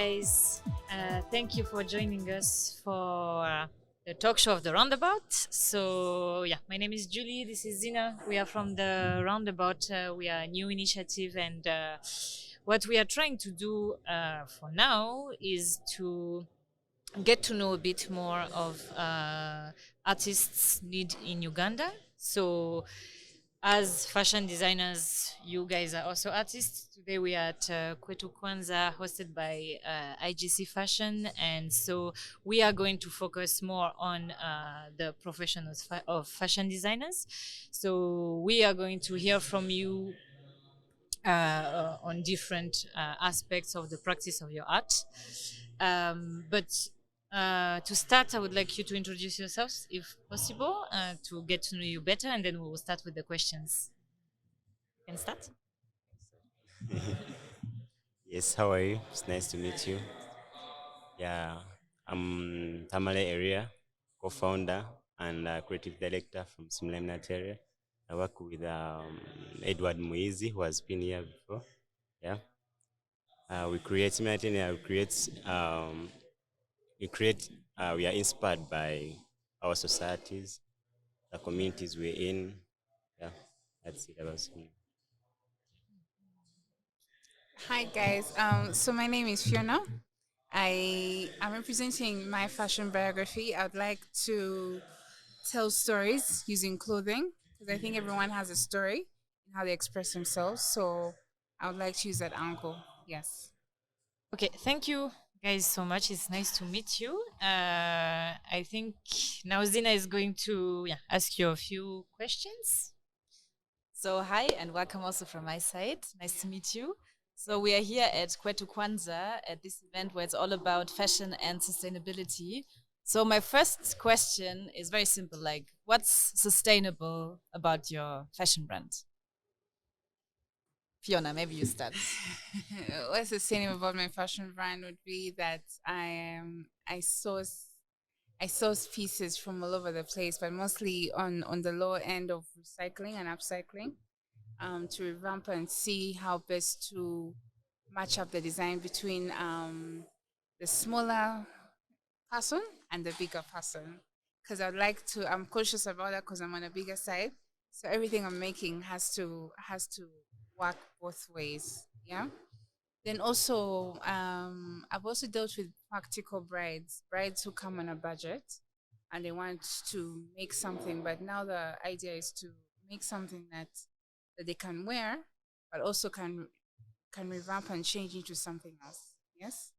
guys. Thank you for joining us for the talk show of the Roundabout. So, yeah, my name is Julie. This is Sina. We are from the Roundabout. We are a new initiative, and what we are trying to do for now is to get to know a bit more of artists' need in Uganda. So, as fashion designers, you guys are also artists. Today we are at Kwetu Kwanza, hosted by IGC Fashion, and so we are going to focus more on the professionals of fashion designers. So we are going to hear from you on different aspects of the practice of your art. But to start, I would like you to introduce yourselves, if possible, to get to know you better, and then we will start with the questions. Can start? Yes, how are you? It's nice to meet you. Yeah, I'm Tamale Eria, co-founder and creative director from Seamline Atelier. I work with Edward Muizi, who has been here before. Yeah, we create Seamline Atelier. We are inspired by our societies, the communities we're in. Yeah, that's it about Seamline. Hi guys. So my name is Fiona. I am representing my fashion biography. I'd like to tell stories using clothing because I think everyone has a story and how they express themselves. So I would like to use that angle. Yes. Okay, thank you guys so much. It's nice to meet you. I think now Zina is going to ask you a few questions. So hi and welcome also from my side. Nice to meet you. So we are here at Kwetu Kwanza at this event where it's all about fashion and sustainability. So my first question is very simple, like what's sustainable about your fashion brand? Fiona, maybe you start. What's sustainable about my fashion brand would be that I source pieces from all over the place, but mostly on the lower end of recycling and upcycling. To revamp and see how best to match up the design between the smaller person and the bigger person. Because I'm cautious about that because I'm on a bigger side. So everything I'm making has to work both ways. Yeah. Then also, I've also dealt with practical brides who come on a budget and they want to make something, but now the idea is to make something that they can wear, but also can revamp and change into something else. Yes.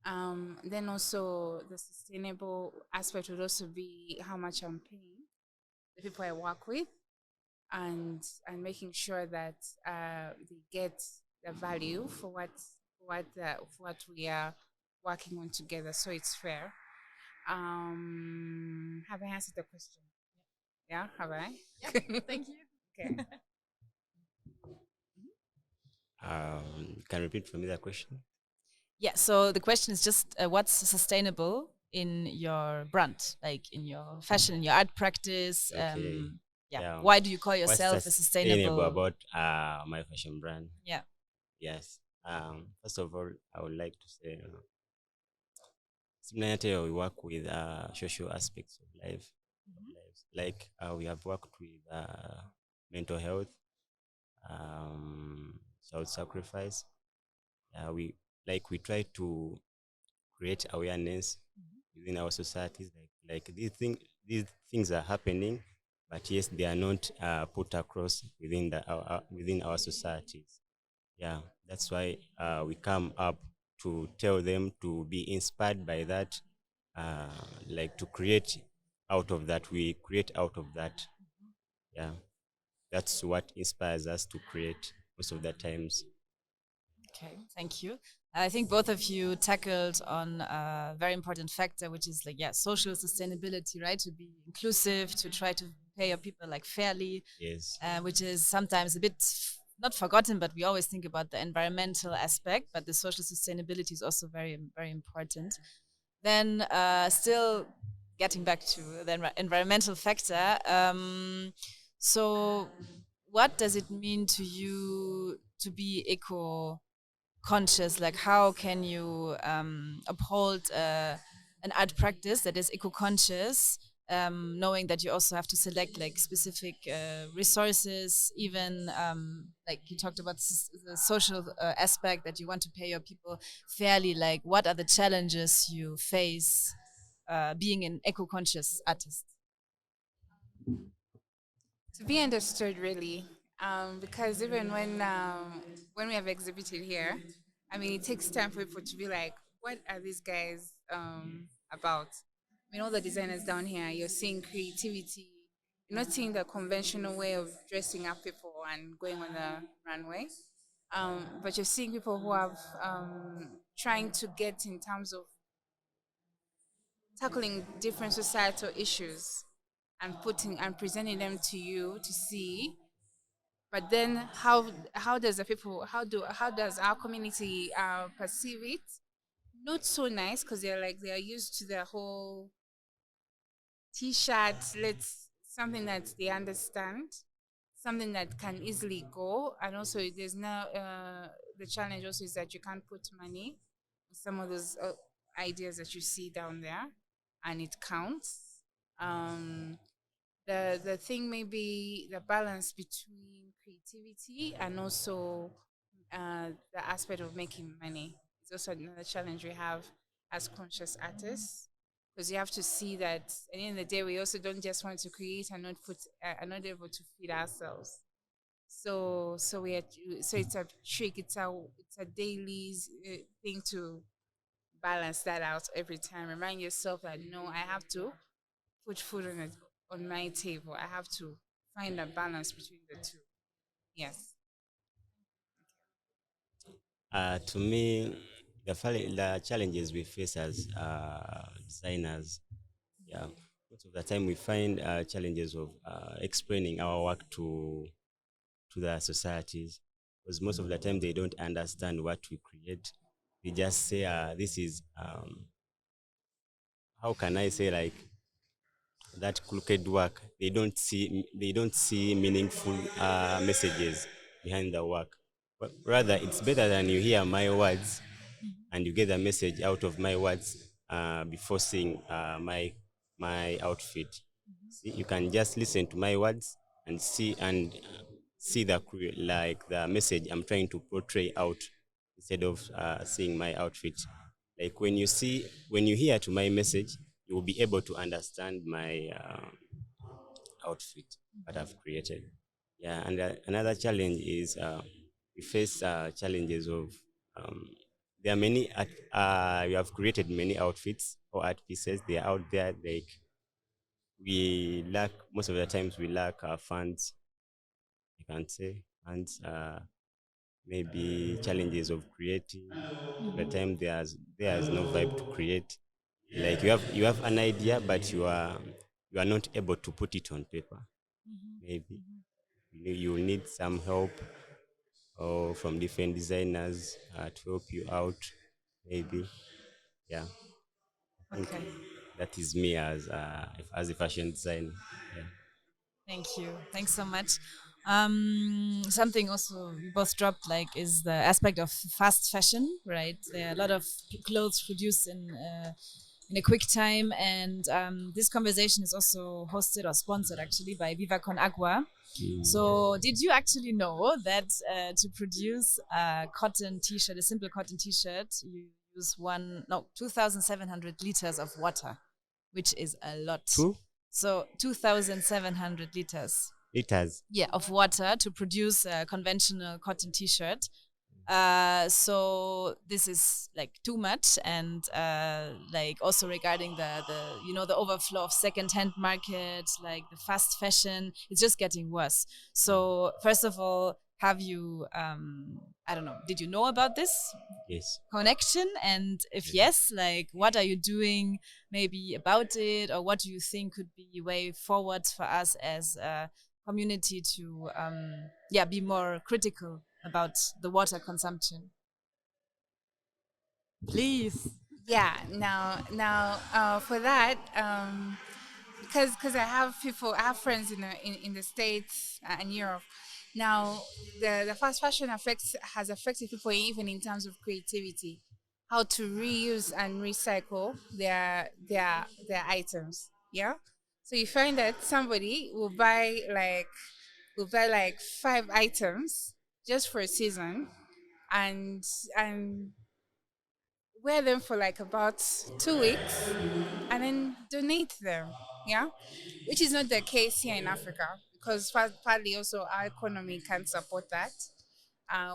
Then also the sustainable aspect would also be how much I'm paying the people I work with, and making sure that they get the value for what we are working on together, so it's fair. Have I answered the question? Yeah, have I? Thank you. Okay. You can repeat for me the question. Yeah, so the question is just what's sustainable in your brand, like in your fashion, in your art practice? Okay. Yeah, Yeah. why do you call What's yourself a sustainable sustainable? about my fashion brand? Yeah. Yes. First of all, I would like to say, similarly, we work with social aspects of life. Like we have worked with mental health, self-sacrifice. We try to create awareness within our societies. Like these things are happening, but yes, they are not put across within our societies. Yeah, that's why we come up to tell them to be inspired by that, uh, like to create out of that. We create out of that. Yeah, that's what inspires us to create most of the times. Okay, thank you. I think both of you tackled on a very important factor, which is like, yeah, social sustainability, right? To be inclusive, to try to pay your people like fairly, Yes. which is sometimes a bit not forgotten, but we always think about the environmental aspect, but the social sustainability is also very, very important. Then still getting back to the environmental factor. So what does it mean to you to be eco conscious? Like, how can you uphold an art practice that is eco-conscious, knowing that you also have to select like specific resources, even like you talked about the social aspect that you want to pay your people fairly. Like, what are the challenges you face being an eco-conscious artist? To be understood, really, because even when we have exhibited here, I mean, it takes time for people to be like, what are these guys about? I mean, all the designers down here, you're seeing creativity. You're not seeing the conventional way of dressing up people and going on the runway, but you're seeing people who have trying to get in terms of tackling different societal issues and putting and presenting them to you to see. But then how does the people how does our community perceive it? Not so nice, because they are used to the whole t-shirt. Let's something that they understand, something that can easily go. And also there's now the challenge also is that you can't put money on some of those ideas that you see down there, and it counts. um the thing may be the balance between creativity and also the aspect of making money. It's also another challenge we have as conscious artists, because you have to see that at the end of the day we also don't just want to create and not put and not able to feed ourselves. So it's a trick. It's a daily thing to balance that out every time. Remind yourself that no, I have to put food on my table. I have to find a balance between the two. Yes. To me, the challenges we face as designers, yeah, most of the time we find challenges of explaining our work to the societies, because most of the time they don't understand what we create. They just say, "This is how can I say, like, that crooked work." They don't see meaningful messages behind the work. But rather, it's better than you hear my words and you get a message out of my words before seeing my outfit. See, you can just listen to my words and see like the message I'm trying to portray out, instead of seeing my outfit. Like when you hear to my message, you will be able to understand my outfit that I've created. Yeah, and another challenge is we face challenges of um, there are many we have created many outfits or art pieces. They are out there. Like we lack most of the times we lack funds. I can say funds. Maybe challenges of creating. The time there's no vibe to create. Like you have an idea, but you are not able to put it on paper. Maybe you will need some help or from different designers to help you out. Maybe, yeah. I think Okay. that is me as a fashion designer. Yeah. Thank you. Thanks so much. Something also we both dropped like is the aspect of fast fashion, right? There are a lot of clothes produced in a quick time, and this conversation is also hosted or sponsored actually by Viva Con Agua. So, did you actually know that to produce a cotton T-shirt, a simple cotton T-shirt, you use 2,700 liters of water, which is a lot. Two, So 2,700 liters, it has. yeah, of water to produce a conventional cotton T-shirt. So this is like too much, and like also regarding the overflow of second-hand market, like the fast fashion, it's just getting worse. So first of all, have you I don't know, did you know about this Yes. connection? And if yes, like what are you doing maybe about it, or what do you think could be way forward for us as a community to be more critical about the water consumption? Please. Yeah. Now, for that, because I have friends in the States and Europe. Now, the fast fashion has affected people even in terms of creativity, how to reuse and recycle their items. Yeah. So you find that somebody will buy like 5 items just for a season, and and wear them for like about 2 weeks, and then donate them. Yeah, which is not the case here in Africa, because partly also our economy can't support that.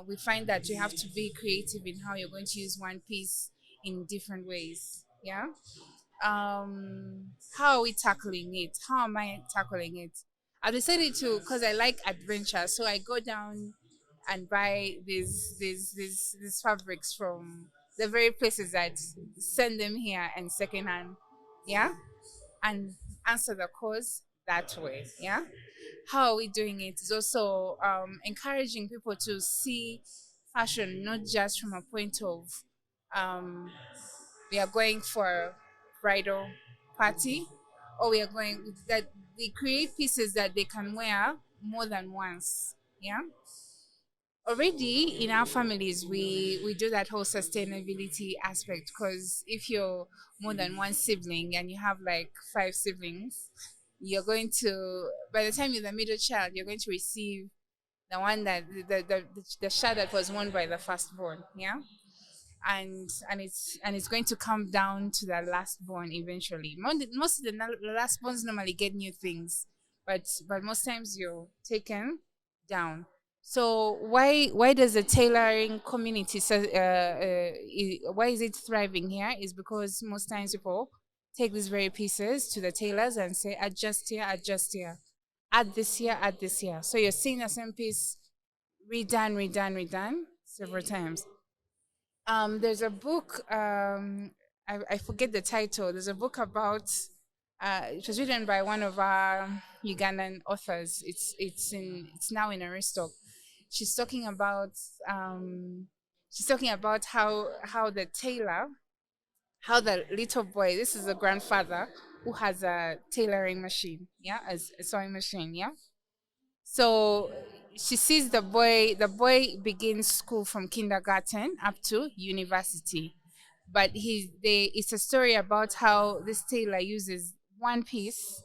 We find that you have to be creative in how you're going to use one piece in different ways. Yeah. How are we tackling it? How am I tackling it? I've decided to, because I like adventure, so I go down and buy these fabrics from the very places that send them here and secondhand. Yeah, and answer the cause that way. Yeah. How are we doing it? Is also encouraging people to see fashion not just from a point of um, we are going for a bridal party, or we are going that they create pieces that they can wear more than once. Yeah. Already in our families, we do that whole sustainability aspect, because if you're more than one sibling and you have like 5 siblings, you're going to, by the time you're the middle child, you're going to receive the one that the shirt that was worn by the firstborn. Yeah. And it's going to come down to the last born eventually. Most of the last borns normally get new things, but most times you're taken down. So why does the tailoring community why is it thriving here? Is because most times people take these very pieces to the tailors and say adjust here, add this here, add this here. So you're seeing the same piece redone several times. There's a book. I forget the title. There's a book about. It was written by one of our Ugandan authors. It's now in Aristotle. She's talking about. She's talking about how the tailor, how the little boy. This is a grandfather who has a tailoring machine. Yeah, as a sewing machine. Yeah. So she sees the boy begins school from kindergarten up to university. But it's a story about how this tailor uses one piece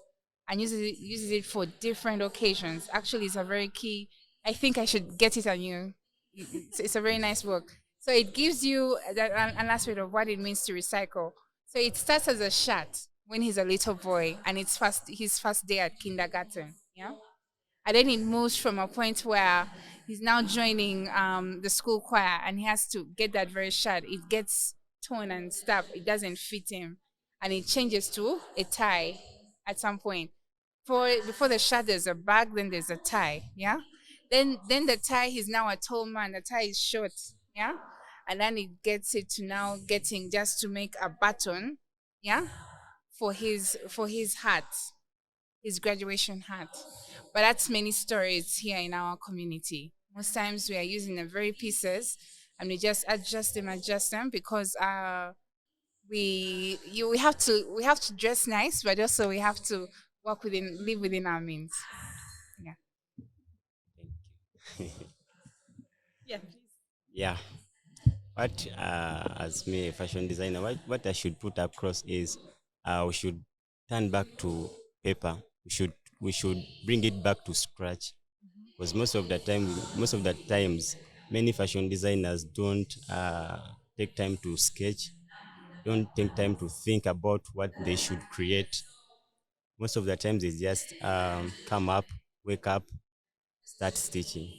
and uses it for different occasions. Actually, it's a very key. I think I should get it on you. It's a very nice book. So it gives you an aspect of what it means to recycle. So it starts as a shirt when he's a little boy, and it's his first day at kindergarten. Yeah, and then it moves from a point where he's now joining the school choir, and he has to get that very shirt. It gets torn and stuff. It doesn't fit him, and it changes to a tie at some point. Before the shirt, there's a bag, then there's a tie. Yeah. Then the tie, he's now a tall man. The tie is short. Yeah. And then it gets it to now getting just to make a button. Yeah. For his hat, his graduation hat. But that's many stories here in our community. Most times we are using the very pieces, and we just adjust them because we have to dress nice, but also we have to live within our means. Yeah. Thank you. Yeah, please. Yeah. What as me a fashion designer, what I should put across is we should turn back to paper. We should bring it back to scratch, because most of the times many fashion designers don't take time to sketch, don't take time to think about what they should create. Most of the times they just come up, wake up, start stitching.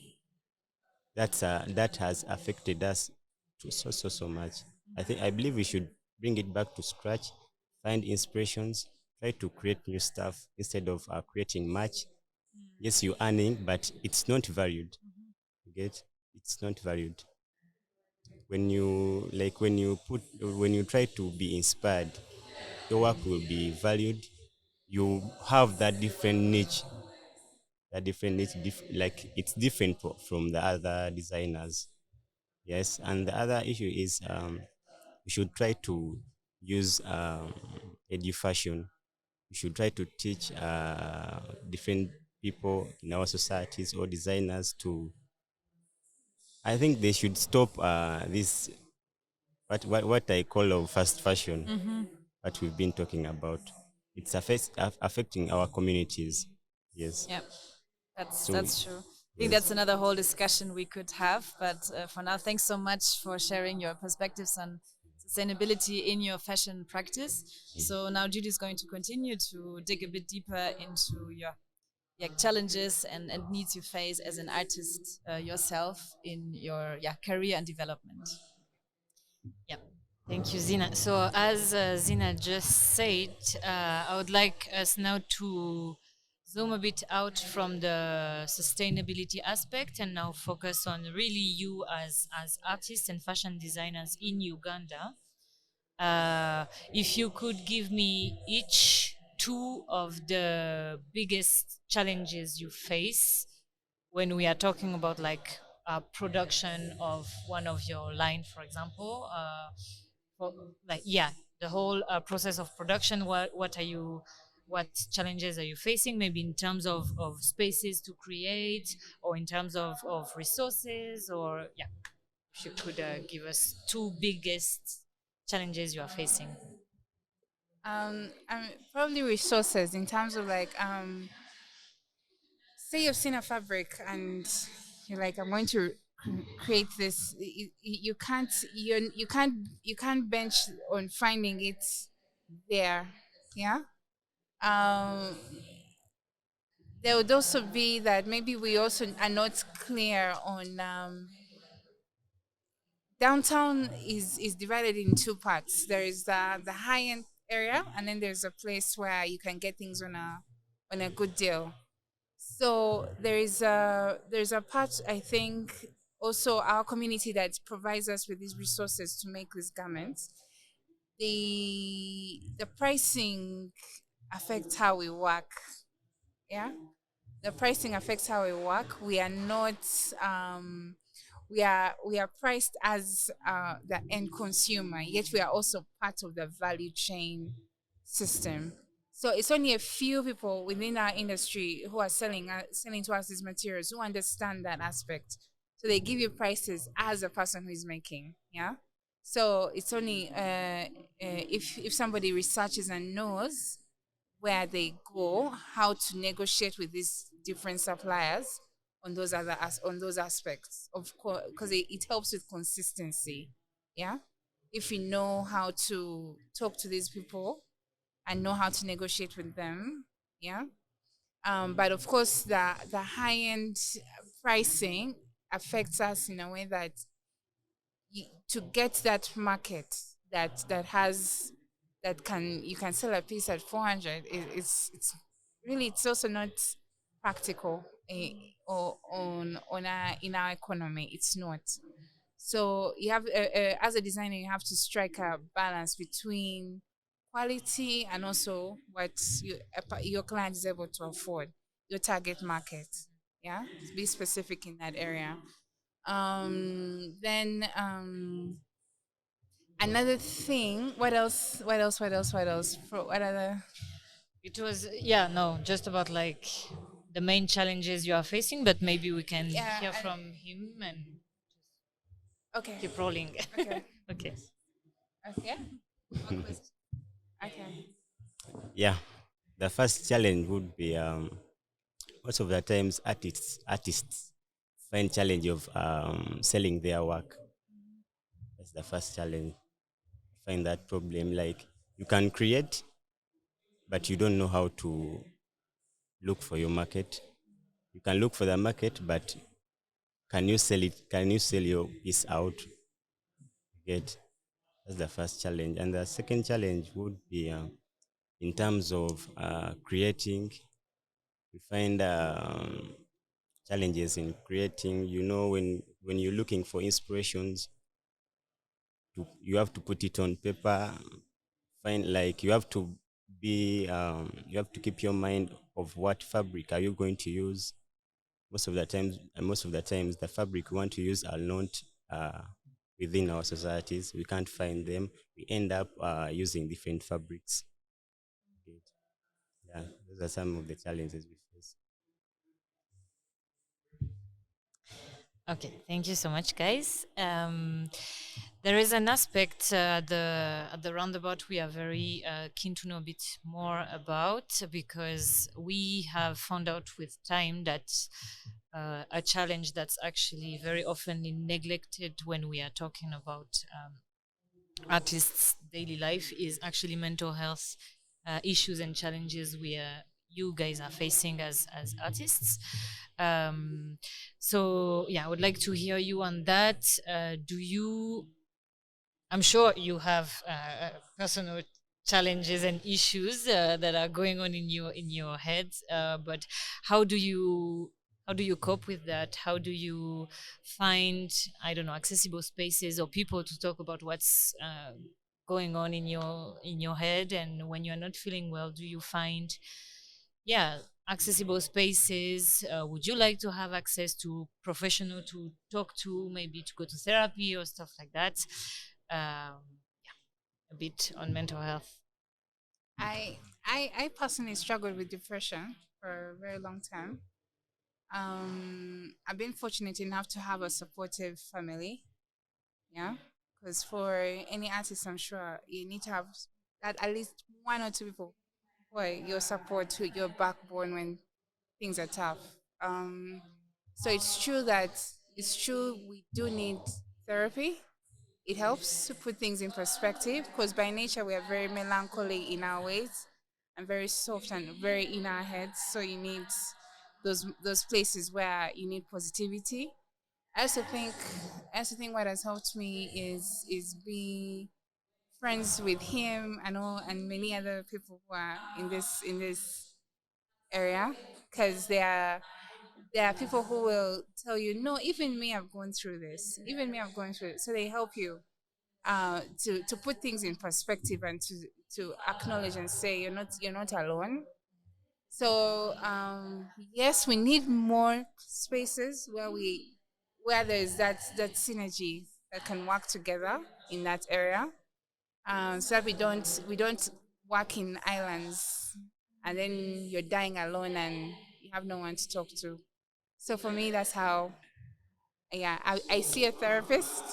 That has affected us to so much. I believe we should bring it back to scratch, find inspirations, try to create new stuff instead of creating much. Yes, you're earning, but it's not valued. You get? It's not valued. When you try to be inspired, your work will be valued. You have that different niche, like it's different from the other designers. Yes, and the other issue is we should try to use education. We should try to teach different people in our societies or designers to, I think they should stop this, what I call of fast fashion, what we've been talking about. It's affecting our communities. Yes. Yeah, So, that's true. I think yes. that's another whole discussion we could have. But for now, thanks so much for sharing your perspectives on sustainability in your fashion practice. So now Judy is going to continue to dig a bit deeper into your challenges and needs you face as an artist yourself in your career and development. Yeah. Thank you, Zina. So, as Zina just said, I would like us now to zoom a bit out from the sustainability aspect and now focus on really you as artists and fashion designers in Uganda. If you could give me each two of the biggest challenges you face when we are talking about like production of one of your line, for example, for, like yeah, the whole process of production. What are you? What challenges are you facing? Maybe in terms of spaces to create, or in terms of resources, or yeah, if you could give us two biggest challenges you are facing. Probably resources in terms of like say you've seen a fabric and you're like, I'm going to create this. You can't you can't bench on finding it there. Yeah. Um, there would also be that maybe we also are not clear on downtown is divided in two parts. There is the high end area, and then there's a place where you can get things on a good deal. So there's a part, I think, also our community that provides us with these resources to make these garments. The pricing affects how we work. Yeah, the pricing affects how we work. We are not we are priced as the end consumer, yet we are also part of the value chain system. So it's only a few people within our industry who are selling to us these materials who understand that aspect. So they give you prices as a person who is making. Yeah. So it's only if somebody researches and knows where they go, how to negotiate with these different suppliers on on those aspects. Of course, because it helps with consistency. Yeah, if you know how to talk to these people and know how to negotiate with them. Yeah, but of course, the high end pricing affects us in a way that to get that market that has that can you can sell a piece at 400, it's really it's also not practical or on our in our economy. It's not. So you have as a designer you have to strike a balance between quality and also what your client is able to afford, your target market. Yeah, be specific in that area. Then another thing. What else? What else? What else? What else? What other? It was yeah, no, just about like the main challenges you are facing, but maybe we can Yeah. hear from him and Okay. keep rolling. Okay. Okay. Okay. Okay. Yeah. The first challenge would be most of the times artists find challenge of selling their work. That's the first challenge. Find that problem. Like you can create, but you don't know how to look for your market. You can look for the market, but can you sell it? Can you sell your piece out? Get that's the first challenge, and the second challenge would be in terms of creating. We find challenges in creating. You know, when you're looking for inspirations, you have to put it on paper. Find like you have to keep your mind of what fabric are you going to use. Most of the times, the fabric we want to use are not within our societies. We can't find them. We end up using different fabrics. Yeah, those are some of the challenges we face. Okay, thank you so much, guys. There is an aspect at the roundabout we are very keen to know a bit more about because we have found out with time that a challenge that's actually very often neglected when we are talking about artists' daily life is actually mental health issues and challenges you guys are facing as artists. Um, so yeah, I would like to hear you on that. Do you? I'm sure you have personal challenges and issues that are going on in your head. But how do you how do you cope with that? How do you find, I don't know, accessible spaces or people to talk about what's going on in your head? And when you're not feeling well, do you find, yeah, accessible spaces? Would you like to have access to professional to talk to, maybe to go to therapy or stuff like that? Um, a bit on mental health. I personally struggled with depression for a very long time. I've been fortunate enough to have a supportive family. Yeah, because for any artist, I'm sure you need to have at least one or two people who are your support, who your backbone when things are tough. Um, so it's true we do need therapy. It helps to put things in perspective because by nature we are very melancholy in our ways and very soft and very in our heads. So you need those places where you need positivity. I also think I also think what has helped me is being friends with him and all and many other people who are in this area because there are people who will tell you no, even me, I've gone through this, even me, I've gone through it, so they help you to put things in perspective and to acknowledge and say you're not alone. So yes, we need more spaces where there's that synergy that can work together in that area, so that we don't work in islands and then you're dying alone and you have no one to talk to. So for me, that's how. Yeah, I see a therapist.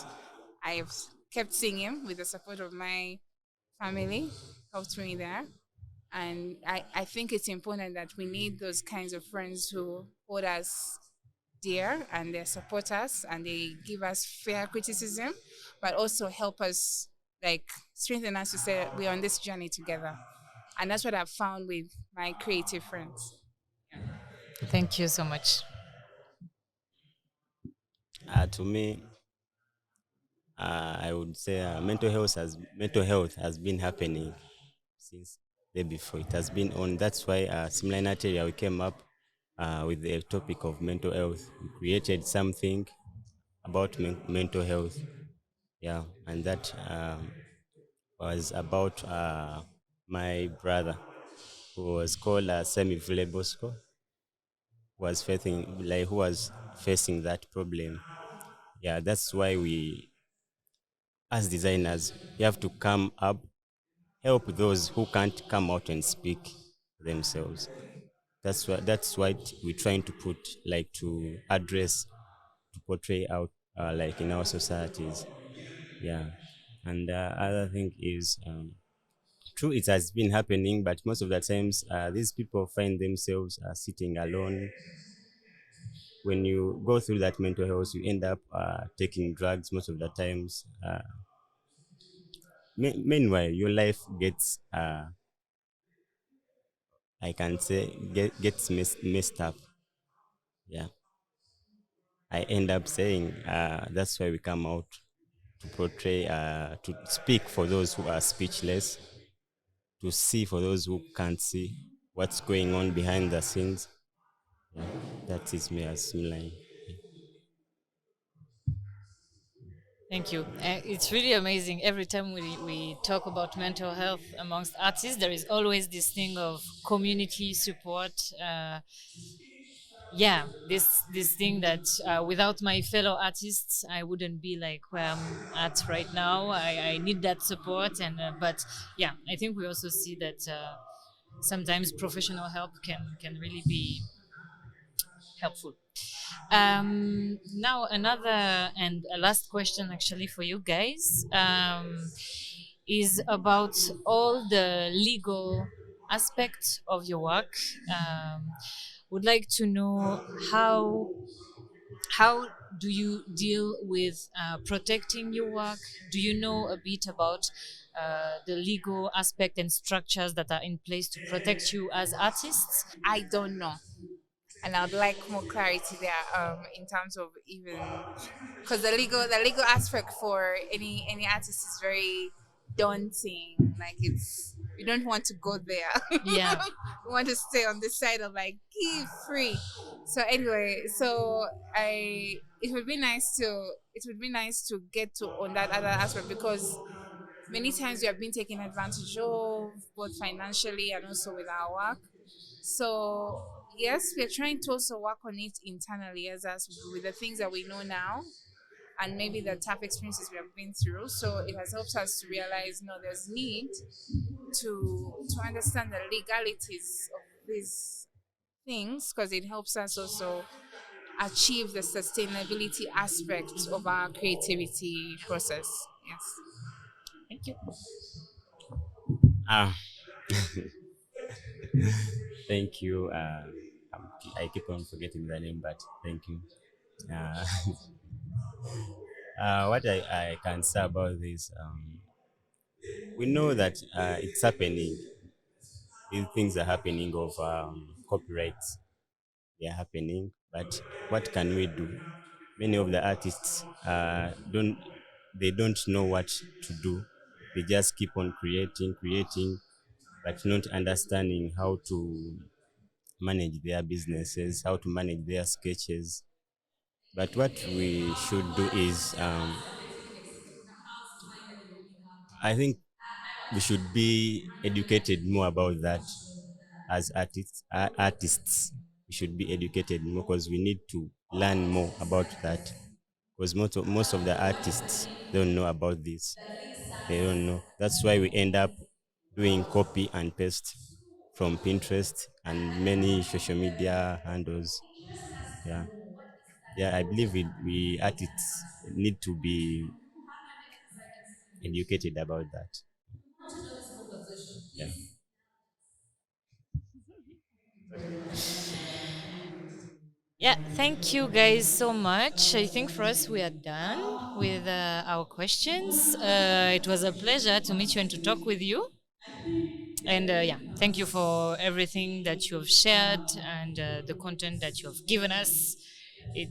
I've kept seeing him with the support of my family, helped me there. And I think it's important that we need those kinds of friends who hold us dear and they support us and they give us fair criticism, but also help us like strengthen us to say that we're on this journey together. And that's what I've found with my creative friends. Thank you so much. To me, I would say mental health has been happening since day before. It has been on. That's why Seamline Atelier we came up with the topic of mental health. We created something about mental health. Yeah, and that was about my brother who was called Semi Bosco, who was facing that problem. Yeah, that's why we, as designers, we have to come up, help those who can't come out and speak themselves. That's what we're trying to put, like to address, to portray out, like in our societies. Yeah, and other thing is, true, it has been happening, but most of the times, these people find themselves sitting alone. When you go through that mental health, you end up taking drugs most of the times. Meanwhile, your life gets, I can say, gets messed up. Yeah, I end up saying that's why we come out to portray, to speak for those who are speechless, to see for those who can't see what's going on behind the scenes. Yeah, that is me as Simline. Thank you. It's really amazing. Every time we talk about mental health amongst artists, there is always this thing of community support. Yeah, this thing that without my fellow artists, I wouldn't be like where I'm at right now. I need that support, and but yeah, I think we also see that sometimes professional help can really be helpful. Now another and a last question actually for you guys is about all the legal aspects of your work. Would like to know how do you deal with protecting your work? Do you know a bit about the legal aspect and structures that are in place to protect you as artists? I don't know. And I'd like more clarity there in terms of even because the legal aspect for any artist is very daunting. Like it's we don't want to go there. Yeah. We want to stay on this side of like give free. So anyway, so I it would be nice to get to on that other aspect because many times we have been taken advantage of both financially and also with our work. So yes, we're trying to also work on it internally as us with the things that we know now and maybe the tough experiences we have been through. So it has helped us to realize no, there's need to understand the legalities of these things because it helps us also achieve the sustainability aspect of our creativity process. Yes. Thank you. Ah, thank you. I keep on forgetting the name, but thank you. Uh, what I can say about this, we know that it's happening. These things are happening of copyrights. They are happening, but what can we do? Many of the artists don't know what to do. They just keep on creating, but not understanding how to manage their businesses, how to manage their sketches. But what we should do is, I think we should be educated more about that as artists. We should be educated more because we need to learn more about that. Because most of the artists don't know about this. They don't know. That's why we end up doing copy and paste from Pinterest and many social media handles. Yeah. Yeah, I believe we artists need to be educated about that. Yeah. Yeah, thank you guys so much. I think for us we are done with our questions. It was a pleasure to meet you and to talk with you. And yeah, thank you for everything that you have shared and the content that you have given us. Yeah.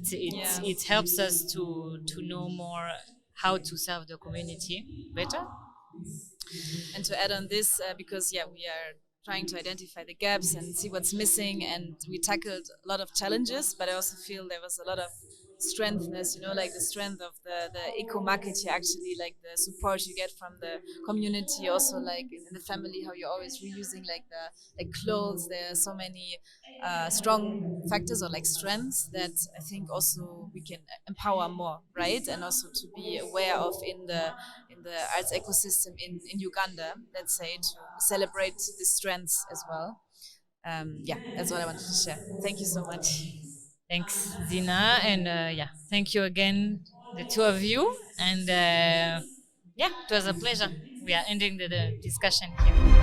It helps us to know more how to serve the community better. And to add on this, because yeah, we are trying to identify the gaps and see what's missing, and we tackled a lot of challenges, but I also feel there was a lot of strengthness, like the strength of the eco market here, actually, like the support you get from the community, also like in the family, how you're always reusing like the like clothes. There are so many strong factors or like strengths that I think also we can empower more, right? And also to be aware of in the arts ecosystem in Uganda, let's say, to celebrate the strengths as well. Yeah, that's what I wanted to share. Thank you so much. Thanks, Zina, and yeah, thank you again, the two of you. And yeah, it was a pleasure. We are ending the discussion here.